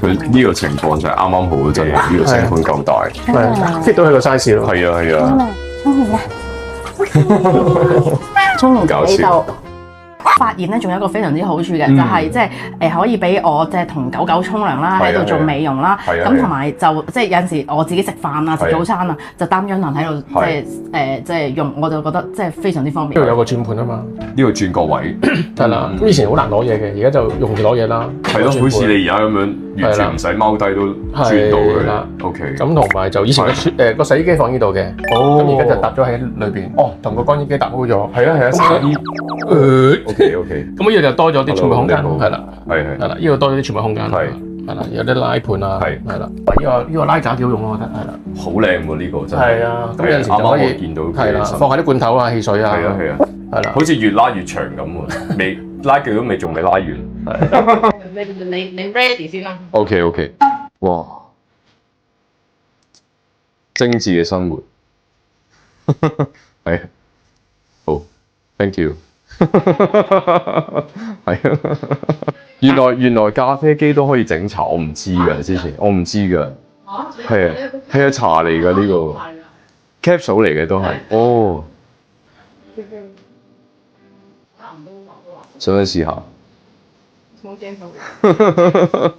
佢呢個情況就係啱啱好，真係呢個成本夠大，係 fit 到佢個 size 咯。係啊係啊，沖完搞笑。發現咧，仲有一個非常之好處嘅，就係即係可以俾我即係同狗狗沖涼啦，喺度做美容啦。咁同埋就即係有陣時我自己食飯啊、食早餐啊，就擔張凳喺度即係用，我就覺得即係非常之方便。呢度有個轉盤啊嘛，呢個轉角位係啦。咁以前好難攞嘢嘅，而家就容易攞嘢啦。係咯，好似你而家咁樣，完全唔使踎低都轉到佢。OK。咁同埋就以前個洗衣機放呢度嘅，咁而家就搭咗喺裏邊。哦，同個乾衣機搭好咗。係啊係啊，洗衣。OK。咁呢度就多咗啲儲物空間，係啦，係啦，呢度多咗啲儲物空間，係啦，有啲拉盤啊，係啦，呢個拉架幾好用我覺得，係啦，好靚喎呢個真係。係啊，咁有陣時就可以見到係啦，放下啲罐頭啊、汽水啊，係啦，好似越拉越長咁喎，未拉極都仲未拉完。你 ready 先啦。OK， 哇，精緻嘅生活，係好 ，thank you。係啊，原來咖啡機都可以整茶，我唔知㗎，之前我唔知㗎。係啊，茶嚟㗎呢個 capsule 嚟嘅都係。哦，想唔想試下？冇鏡頭。